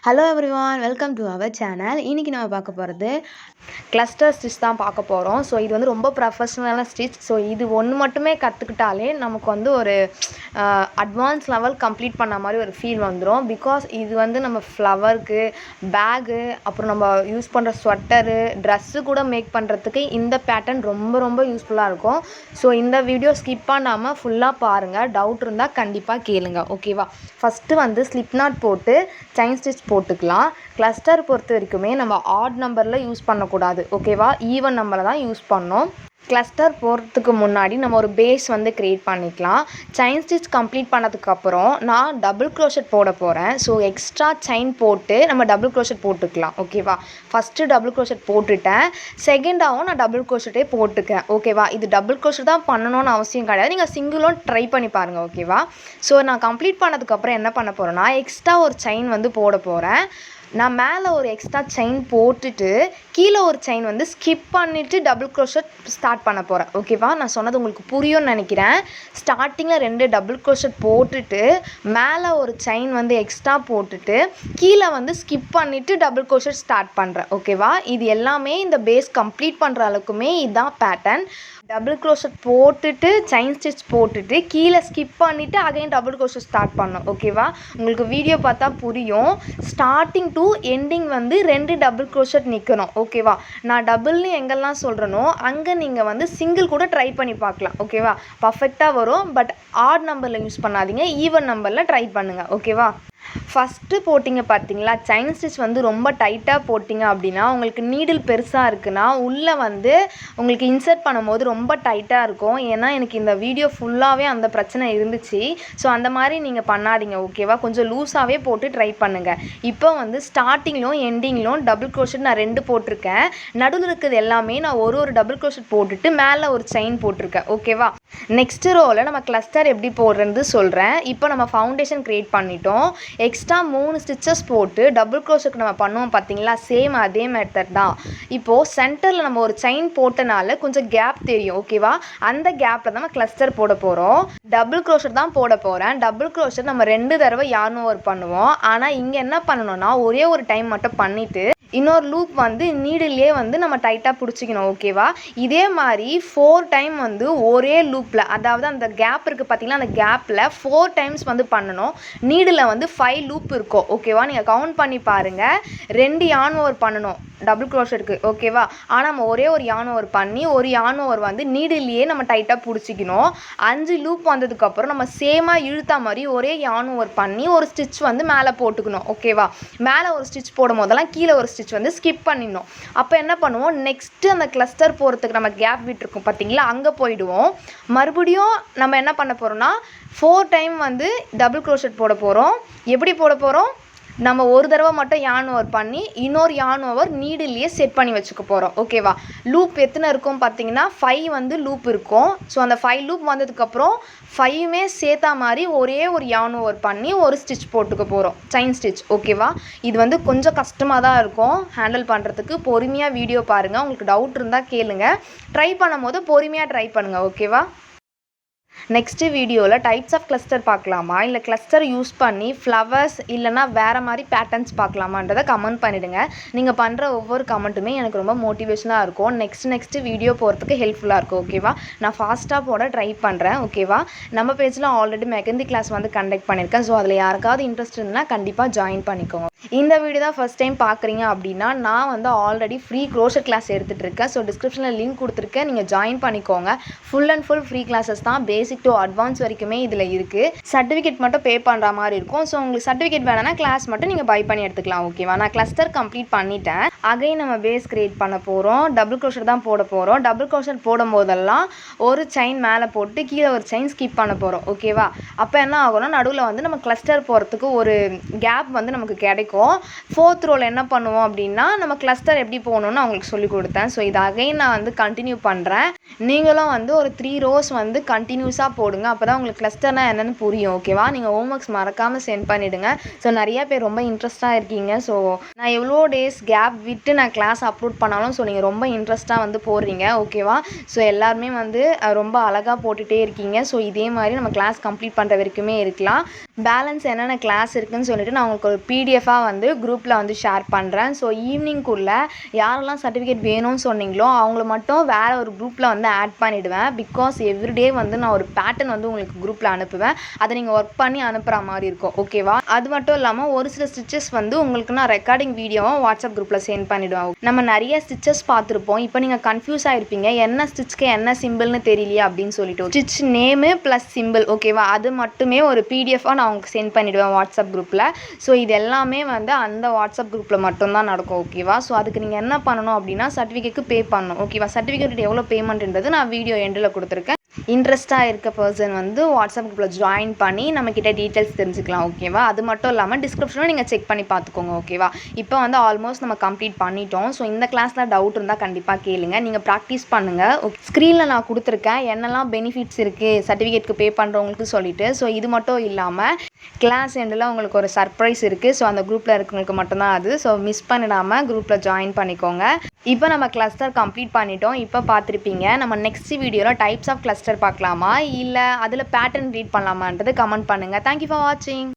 Hello everyone, welcome to our channel. இன்றைக்கி நம்ம பார்க்க போகிறது கிளஸ்டர் ஸ்டிச் தான் பார்க்க போகிறோம். ஸோ இது வந்து ரொம்ப ப்ரொஃபஷ்னலான ஸ்டிச். ஸோ இது ஒன்று மட்டுமே கற்றுக்கிட்டாலே நமக்கு வந்து ஒரு அட்வான்ஸ் லெவல் கம்ப்ளீட் பண்ண மாதிரி ஒரு ஃபீல் வந்துடும். பிகாஸ் இது வந்து நம்ம ஃப்ளவருக்கு, பேகு, அப்புறம் நம்ம யூஸ் பண்ணுற ஸ்வெட்டரு, ட்ரெஸ்ஸு கூட மேக் பண்ணுறதுக்கு இந்த பேட்டர்ன் ரொம்ப ரொம்ப யூஸ்ஃபுல்லாக இருக்கும். ஸோ இந்த வீடியோ ஸ்கிப் பண்ணாமல் ஃபுல்லாக பாருங்கள். டவுட் இருந்தால் கண்டிப்பாக கேளுங்க, ஓகேவா? ஃபஸ்ட்டு வந்து ஸ்லிப் நாட் போட்டு செயின் ஸ்டிச் போட்டுக்கலாம். கிளஸ்டர் பொறுத்த வரைக்குமே நம்ம ஆட் நம்பரில் யூஸ் பண்ணக்கூடாது, ஓகேவா? ஈவன் நம்பரில் தான் யூஸ் பண்ணோம். கிளஸ்டர் போகிறதுக்கு முன்னாடி நம்ம ஒரு பேஸ் வந்து க்ரியேட் பண்ணிக்கலாம். செயின் ஸ்டிச் கம்ப்ளீட் பண்ணதுக்கப்புறம் நான் டபுள் க்ரோஷட் போட போகிறேன். ஸோ எக்ஸ்ட்ரா செயின் போட்டு நம்ம டபுள் க்ரோஷட் போட்டுக்கலாம், ஓகேவா? ஃபஸ்ட்டு டபுள் க்ரோஷட் போட்டுட்டேன், செகண்டாகவும் நான் டபுள் க்ரோஷட்டே போட்டுக்கேன், ஓகேவா? இது டபுள் க்ரோஷட் தான் பண்ணணும்னு அவசியம் கிடையாது, நீங்கள் சிங்கிளும் ட்ரை பண்ணி பாருங்கள், ஓகேவா? ஸோ நான் கம்ப்ளீட் பண்ணதுக்கப்புறம் என்ன பண்ண போகிறேன்னா, எக்ஸ்ட்ரா ஒரு செயின் வந்து போட போகிறேன். நான் மேலே ஒரு எக்ஸ்ட்ரா செயின் போட்டுட்டு கீழே ஒரு செயின் வந்து ஸ்கிப் பண்ணிவிட்டு டபுள் க்ரோஷட் ஸ்டார்ட் பண்ண போகிறேன், ஓகேவா? நான் சொன்னது உங்களுக்கு புரியும்னு நினைக்கிறேன். ஸ்டார்டிங்கில் 2 டபுள் க்ரோஷட் போட்டுட்டு மேலே ஒரு செயின் வந்து எக்ஸ்ட்ரா போட்டுட்டு கீழே வந்து ஸ்கிப் பண்ணிவிட்டு டபுள் க்ரோஷட் ஸ்டார்ட் பண்ணுறேன், ஓகேவா? இது எல்லாமே இந்த பேஸ் கம்ப்ளீட் பண்ணுற அளவுக்குமே இதுதான் பேட்டர்ன். டபுள் க்ரோஷட் போட்டுட்டு செயின் ஸ்டிச் போட்டுட்டு கீழே ஸ்கிப் பண்ணிவிட்டு அகைன் டபுள் க்ரோஷட் ஸ்டார்ட் பண்ணோம், ஓகேவா? உங்களுக்கு வீடியோ பார்த்தா புரியும். ஸ்டார்டிங் டு எண்டிங் வந்து 2 டபுள் க்ரோஷட் நிற்கணும், ஓகேவா? நான் டபுள்னு எங்கெல்லாம் சொல்கிறேனோ அங்கே நீங்கள் வந்து சிங்கிள் கூட ட்ரை பண்ணி பார்க்கலாம், ஓகேவா? பர்ஃபெக்டாக வரும். பட் ஆட் நம்பரில் யூஸ் பண்ணாதீங்க, ஈவன் நம்பரில் ட்ரை பண்ணுங்கள், ஓகேவா? ஃபஸ்ட்டு போட்டிங்க பார்த்தீங்களா, செயின் ஸ்டிச் வந்து ரொம்ப டைட்டாக போட்டிங்க அப்படின்னா உங்களுக்கு நீடில் பெருசாக இருக்குன்னா உள்ளே வந்து உங்களுக்கு இன்சர்ட் பண்ணும்போது ரொம்ப டைட்டாக இருக்கும். ஏன்னா எனக்கு இந்த வீடியோ ஃபுல்லாகவே அந்த பிரச்சனை இருந்துச்சு. ஸோ அந்த மாதிரி நீங்கள் பண்ணாதீங்க, ஓகேவா? கொஞ்சம் லூஸாகவே போட்டு ட்ரை பண்ணுங்கள். இப்போ வந்து ஸ்டார்டிங்லும் எண்டிங்லும் டபுள் க்ரோஷட் நான் 2 போட்டிருக்கேன். நடுவில் இருக்கிறது எல்லாமே நான் ஒரு டபுள் க்ரோஷட் போட்டுட்டு மேலே ஒரு செயின் போட்டிருக்கேன், ஓகேவா? நெக்ஸ்ட்டு ரோவில் நம்ம கிளஸ்டர் எப்படி போடுறது சொல்கிறேன். இப்போ நம்ம ஃபவுண்டேஷன் க்ரியேட் பண்ணிட்டோம். எக்ஸ்ட்ரா 3 ஸ்டிச்சஸ் போட்டு டபுள் க்ரோஷட் நம்ம பண்ணுவோம் பார்த்தீங்களா, சேம் அதே மெத்தட் தான். இப்போது சென்டரில் நம்ம ஒரு செயின் போட்டனால கொஞ்சம் கேப் தெரியும், ஓகேவா? அந்த கேப்பில் தான் நம்ம கிளஸ்டர் போட போகிறோம். டபுள் க்ரோஷட் தான் போட போகிறேன். டபுள் க்ரோஷட் நம்ம 2 தடவை yarn over பண்ணுவோம். ஆனால் இங்கே என்ன பண்ணணும்னா ஒரே ஒரு டைம் மட்டும் பண்ணிவிட்டு இன்னொரு லூப் வந்து நீடிலே வந்து நம்ம டைட்டாக பிடிச்சிக்கணும், ஓகேவா? இதே மாதிரி 4 டைம் வந்து ஒரே லூப்பில், அதாவது அந்த கேப் இருக்குது பார்த்தீங்கன்னா, அந்த கேப்பில் 4 டைம்ஸ் வந்து பண்ணணும். நீடில் வந்து 5 லூப் இருக்கும், ஓகேவா? நீங்கள் கவுண்ட் பண்ணி பாருங்கள். 2 yarn over பண்ணணும் டபுள் க்ரோஷட்டுக்கு, ஓகேவா? ஆனால் நம்ம ஒரே ஒரு yarn over பண்ணி ஒரு yarn over வந்து நீடிலேயே நம்ம டைட்டாக பிடிச்சிக்கணும். 5 லூப் வந்ததுக்கப்புறம் நம்ம சேமாக இழுத்தா மாதிரி ஒரே yarn over பண்ணி ஒரு ஸ்டிச் வந்து மேலே போட்டுக்கணும், ஓகேவா? மேலே ஒரு ஸ்டிச் போடும் போதெல்லாம் கீழே ஒரு ஸ்டிச் வந்து ஸ்கிப் பண்ணிடணும். அப்போ என்ன பண்ணுவோம், நெக்ஸ்ட்டு அந்த கிளஸ்டர் போகிறதுக்கு நம்ம கேப் விட்டுருக்கோம் பார்த்தீங்களா, அங்கே போயிடுவோம். மறுபடியும் நம்ம என்ன பண்ண போகிறோம்னா 4 டைம் வந்து டபுள் க்ரோஷட் போட போகிறோம். எப்படி போட போகிறோம், நம்ம ஒரு தடவை மட்டும் yarn over பண்ணி இன்னொரு yarn over நீடிலேயே செட் பண்ணி வச்சுக்க போகிறோம், ஓகேவா? லூப் எத்தனை இருக்கும் பார்த்தீங்கன்னா 5 வந்து லூப் இருக்கும். ஸோ அந்த 5 லூப் வந்ததுக்கப்புறம் 5மே சேர்த்தா மாதிரி ஒரே ஒரு yarn over பண்ணி ஒரு ஸ்டிச் போட்டுக்க போகிறோம், செயின் ஸ்டிச், ஓகேவா? இது வந்து கொஞ்சம் கஷ்டமாக தான் இருக்கும் ஹேண்டில் பண்ணுறதுக்கு. பொறுமையாக வீடியோ பாருங்கள். உங்களுக்கு டவுட் இருந்தால் கேளுங்க. ட்ரை பண்ணும் போது பொறுமையாக ட்ரை பண்ணுங்கள், ஓகேவா? நெக்ஸ்ட்டு வீடியோவில் டைப்ஸ் ஆஃப் கிளஸ்டர் பார்க்கலாமா, இல்லை கிளஸ்டர் யூஸ் பண்ணி ஃப்ளவர்ஸ் இல்லைனா வேறு மாதிரி பேட்டர்ன்ஸ் பார்க்கலாமான்றதை கமெண்ட் பண்ணிவிடுங்க. நீங்கள் பண்ணுற ஒவ்வொரு கமெண்ட்டுமே எனக்கு ரொம்ப மோட்டிவேஷனாக இருக்கும். நெக்ஸ்ட்டு வீடியோ போகிறதுக்கு ஹெல்ப்ஃபுல்லாக இருக்கும், ஓகேவா? நான் ஃபாஸ்ட்டாக போட ட்ரை பண்ணுறேன், ஓகேவா? நம்ம பேஜில் ஆல்ரெடி மெஹந்தி கிளாஸ் வந்து கண்டக்ட் பண்ணியிருக்கேன். ஸோ அதில் யாருக்காவது இன்ட்ரெஸ்ட் இருந்தால் கண்டிப்பாக ஜாயின் பண்ணிக்கோங்க. இந்த வீடியோ தான் ஃபஸ்ட் டைம் பார்க்குறீங்க அப்படின்னா நான் வந்து ஆல்ரெடி ஃப்ரீ க்ரோஷட் கிளாஸ் எடுத்துகிட்டு இருக்கேன். ஸோ டிஸ்கிரிப்ஷனில் லிங்க் கொடுத்துருக்கேன், நீங்கள் ஜாயின் பண்ணிக்கோங்க. Full and full free classes தான், பேசிக் டு அட்வான்ஸ் வரைக்குமே இதில் இருக்குது. சர்டிஃபிகேட் மட்டும் பே பண்ணுற மாதிரி இருக்கும். ஸோ உங்களுக்கு சர்டிஃபிகேட் வேணும்னா கிளாஸ் மட்டும் நீங்கள் பை பண்ணி எடுத்துக்கலாம், ஓகேவா? நான் கிளஸ்டர் கம்ப்ளீட் பண்ணிட்டேன். அகைன் நம்ம பேஸ் கிரியேட் பண்ண போகிறோம். டபுள் க்ரோஷட் தான் போட போகிறோம். டபுள் க்ரோஷட் போடும் போதெல்லாம் ஒரு செயின் மேலே போட்டு கீழே ஒரு செயின் ஸ்கிப் பண்ண போகிறோம், ஓகேவா? அப்போ என்ன ஆகும்னா நடுவில் வந்து நம்ம கிளஸ்டர் போகிறதுக்கு ஒரு கேப் வந்து நமக்கு கிடைக்கும். 4th ரோவில் என்ன பண்ணுவோம் அப்படின்னா நம்ம கிளஸ்டர் எப்படி போகணுன்னு அவங்களுக்கு சொல்லி கொடுத்தேன். ஸோ இது அகைன் நான் வந்து கண்டினியூ பண்ணுறேன். நீங்களும் வந்து ஒரு 3 rows வந்து கண்டினியூஸாக போடுங்க. அப்போ தான் உங்களுக்கு கிளஸ்டர்னால் என்னென்னு புரியும், ஓகேவா? நீங்கள் ஹோம்ஒர்க்ஸ் மறக்காமல் சென்ட் பண்ணிவிடுங்க. ஸோ நிறையா பேர் ரொம்ப இன்ட்ரெஸ்ட்டாக இருக்கீங்க. ஸோ நான் எவ்வளோ டேஸ் கேப் விட்டு நான் கிளாஸ் அப்லோட் பண்ணாலும் ஸோ நீங்கள் ரொம்ப இன்ட்ரெஸ்ட்டாக வந்து போடுறீங்க ஓகேவா. ஸோ எல்லாருமே வந்து ரொம்ப அழகாக போட்டுகிட்டே இருக்கீங்க. ஸோ இதே மாதிரி நம்ம கிளாஸ் கம்ப்ளீட் பண்ணுற வரைக்குமே இருக்கலாம். பேலன்ஸ் என்னென்ன கிளாஸ் இருக்குதுன்னு சொல்லிட்டு நான் உங்களுக்கு ஒரு பிடிஎஃபாக வந்து குரூப்பில் வந்து ஷேர் பண்ணுறேன். ஸோ ஈவினிங்குள்ளே யாரெல்லாம் சர்டிஃபிகேட் வேணும்னு சொன்னீங்களோ அவங்கள மட்டும் வேறு ஒரு குரூப்பில் வந்து ஆட் பண்ணிவிடுவேன். பிகாஸ் எவ்ரிடே வந்து நான் ஒரு பேட்டர்ன் வந்து உங்களுக்கு குரூப்பில் அனுப்புவேன். அதை நீங்கள் ஒர்க் பண்ணி அனுப்புகிற மாதிரி இருக்கும் ஓகேவா. அது மட்டும் இல்லாமல் ஒரு சில ஸ்டிச்சஸ் வந்து உங்களுக்கு நான் ரெக்கார்டிங் வீடியோவும் வாட்ஸ்அப் குரூப்பில் சென்ட் பண்ணிவிடுவேன். நம்ம நிறைய ஸ்டிச்சஸ் பார்த்துருப்போம். இப்போ நீங்கள் கன்ஃபியூஸ் ஆகிருப்பீங்க, என்ன ஸ்டிச்சுக்கு என்ன சிம்பிள்னு தெரியலையா அப்படின்னு சொல்லிட்டு. ஸ்டிச் நேமு ப்ளஸ் சிம்பிள் ஓகேவா, அது மட்டுமே ஒரு பிடிஎஃபாக நான் உங்களுக்கு சென்ட் பண்ணிவிடுவேன் வாட்ஸ்அப் குரூப்பில். ஸோ இது எல்லாமே வந்து அந்த வாட்ஸ்அப் குரூப்பில் மட்டும்தான் நடக்கும் ஓகேவா. ஸோ அதுக்கு நீங்கள் என்ன பண்ணணும் அப்படின்னா சர்டிஃபிகேட்டுக்கு பே பண்ணணும் ஓகேவா. சர்டிஃபிகேட் எவ்வளோ பேமெண்ட்ன்றது நான் வீடியோ எண்டில் கொடுத்துருக்கேன். இன்ட்ரெஸ்ட்டாக இருக்க பர்சன் வந்து வாட்ஸ்அப் குரூப்பில் ஜாயின் பண்ணி நம்மக்கிட்ட டீட்டெயில்ஸ் தெரிஞ்சுக்கலாம் ஓகேவா. அது மட்டும் இல்லாமல் டிஸ்கிரிப்ஷனில் நீங்கள் செக் பண்ணி பார்த்துக்கோங்க ஓகேவா. இப்போ வந்து ஆல்மோஸ்ட் நம்ம கம்ப்ளீட் பண்ணிட்டோம். ஸோ இந்த கிளாஸில் டவுட் இருந்தால் கண்டிப்பாக கேளுங்க, நீங்கள் ப்ராக்டிஸ் பண்ணுங்கள். ஸ்க்ரீனில் நான் கொடுத்துருக்கேன் என்னெல்லாம் பெனிஃபிட்ஸ் இருக்குது சர்டிஃபிகேட்க்கு பே பண்ணுறவங்களுக்கு சொல்லிவிட்டு. ஸோ இது மட்டும் இல்லாமல் கிளாஸ் எண்டில் உங்களுக்கு ஒரு சர்ப்ரைஸ் இருக்குது. ஸோ அந்த குரூப்பில் இருக்கவங்களுக்கு மட்டும்தான் அது. ஸோ மிஸ் பண்ணிடாமல் குரூப்பில் ஜாயின் பண்ணிக்கோங்க. இப்போ நம்ம கிளஸ்டர் கம்ப்ளீட் பண்ணிட்டோம். இப்போ பார்த்துருப்பீங்க. நம்ம நெக்ஸ்ட் வீடியோவில் டைப்ஸ் ஆஃப் கிளஸ்டர் பார்க்கலாமா இல்லை அதில் பேட்டர்ன் ரீட் பண்ணலாமான்றது கமெண்ட் பண்ணுங்கள். தேங்க்யூ ஃபார் வாட்சிங்.